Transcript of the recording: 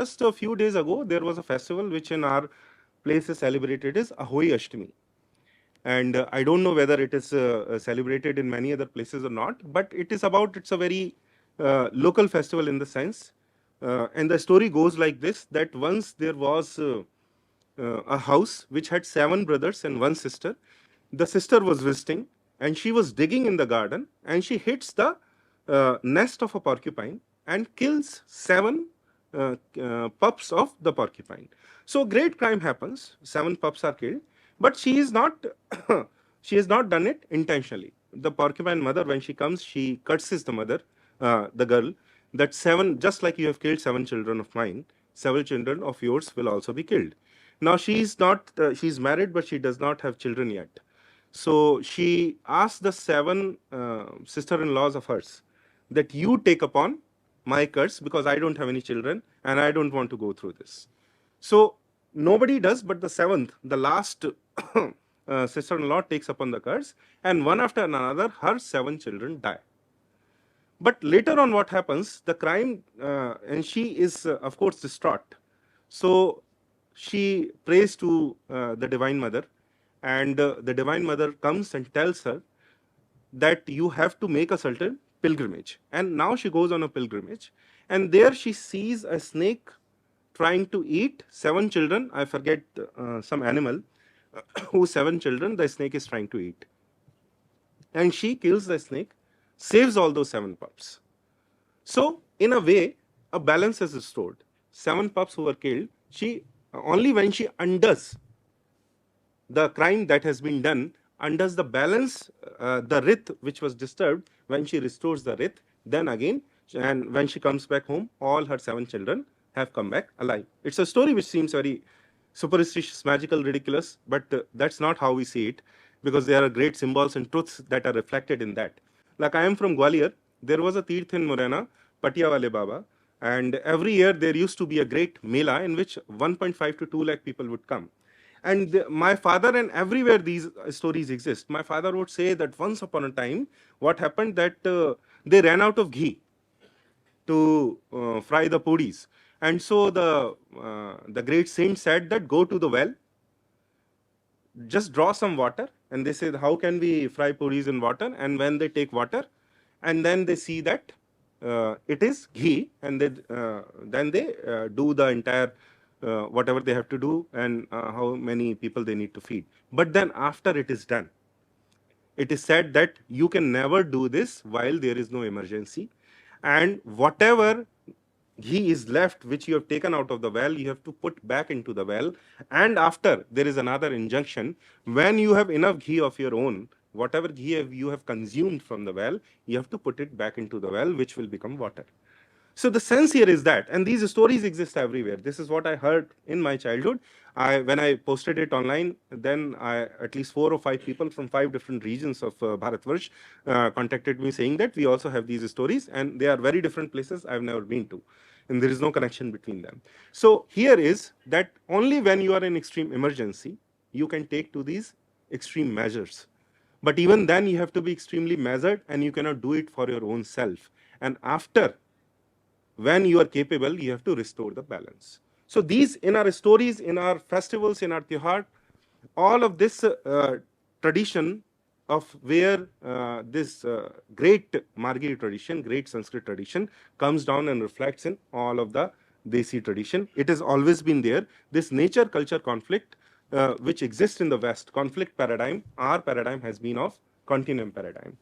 just a few days ago, there was a festival which in our place is celebrated as Ahoi Ashtami. And I don't know whether it is celebrated in many other places or not, but it's a very local festival in the sense. And the story goes like this, that once there was a house which had 7 brothers and 1 sister. The sister was visiting and she was digging in the garden and she hits the nest of a porcupine and kills 7 pups of the porcupine. So great crime happens, 7 pups are killed, but she is not she has not done it intentionally. The porcupine mother, when she comes, she curses the mother, the girl, that 7, just like you have killed 7 children of mine, 7 children of yours will also be killed. Now she's not, she's married, but she does not have children yet. So she asked the 7 sister-in-laws of hers that you take upon my curse because I don't have any children and I don't want to go through this. So nobody does, but the 7th, the last sister-in-law takes upon the curse, and one after another, her 7 children die. But later on, what happens? The crime, and she is, of course, distraught. So she prays to the Divine Mother, and the Divine Mother comes and tells her that you have to make a certain pilgrimage. And now she goes on a pilgrimage, and there she sees a snake trying to eat 7 children. I forget some animal whose 7 children the snake is trying to eat. And she kills the snake, saves all those 7 pups. So in a way, a balance is restored. 7 pups who were killed, she only when she undoes the crime that has been done, undoes the balance, the rith which was disturbed, when she restores the rith, then again, and when she comes back home, all her 7 children have come back alive. It's a story which seems very superstitious, magical, ridiculous, but that's not how we see it, because there are great symbols and truths that are reflected in that. Like, I am from Gwalior. There was a Tirth in Morena, Patiawale Baba, and every year there used to be a great mela in which 1.5 to 2 lakh people would come. And my father, and everywhere these stories exist, my father would say that once upon a time, what happened that they ran out of ghee to fry the pudis. And so the great saint said that go to the well, just draw some water, and they said, how can we fry puris in water? And when they take water, and then they see that it is ghee, and then they do the entire whatever they have to do, and how many people they need to feed. But then after it is done, it is said that you can never do this while there is no emergency, and whatever ghee is left which you have taken out of the well, you have to put back into the well. And after, there is another injunction, when you have enough ghee of your own, whatever ghee you have consumed from the well, you have to put it back into the well, which will become water. So the sense here is that, and these stories exist everywhere. This is what I heard in my childhood. When I posted it online, then at least 4 or 5 people from 5 different regions of Bharatvarsh contacted me saying that we also have these stories, and they are very different places I've never been to, and there is no connection between them. So here is that only when you are in extreme emergency, you can take to these extreme measures. But even then, you have to be extremely measured, and you cannot do it for your own self. And after, when you are capable, you have to restore the balance. So these, in our stories, in our festivals, in our tihar, all of this tradition of where this great Margiri tradition, great Sanskrit tradition comes down and reflects in all of the Desi tradition. It has always been there. This nature-culture conflict which exists in the West, conflict paradigm, our paradigm has been of continuum paradigm.